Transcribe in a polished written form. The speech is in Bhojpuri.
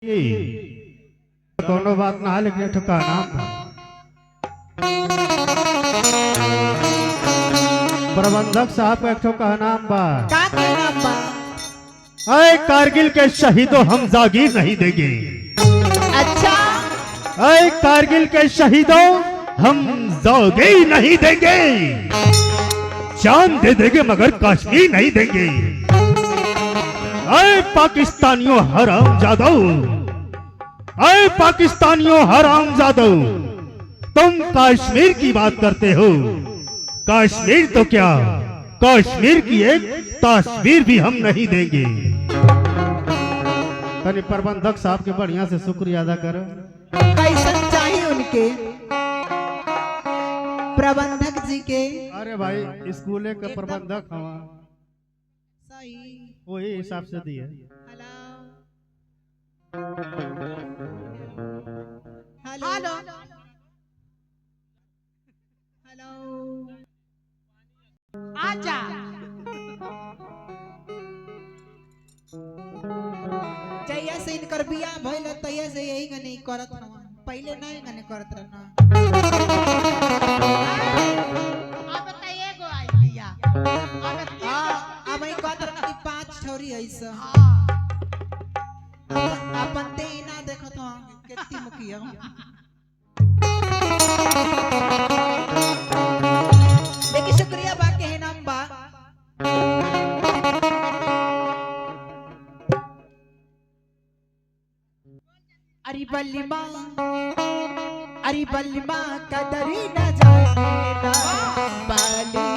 कोनो बात ना लेकिन ठुका नाम था प्रबंधक साहब का एक ठुका नाम बा का के नाम बा? अरे कारगिल के शहीदों हम जागीर नहीं देंगे। अच्छा अरे कारगिल के शहीदों हम जागीर नहीं देंगे। जान दे देंगे मगर कश्मीर नहीं देंगे। अरे पाकिस्तानियों हरामजादो, अरे पाकिस्तानियों हरामजादो, तुम कश्मीर की बात करते हो। कश्मीर तो क्या, कश्मीर की एक तस्वीर भी हम नहीं देंगे। तनी प्रबंधक साहब के बढ़िया से शुक्रिया अदा करो। कैसन चाहिए उनके प्रबंधक जी के? अरे भाई स्कूले का प्रबंधक हवा सही वही हिसाब से दिए। हेलो हेलो हेलो आजा। जैया से इनकर बियाह भइल तैया से यही गने करत हवा, पहले नहीं गने करत रहना। अब त एगो आई बिया, अब ई कहत रहना कि 5 छोरी ऐसा। अपन ते ना देखत हो केती मुकिया। लेकिन शुक्रिया बा के नाम बा। अरे बल्ली माँ कदरी न जाने ना बाली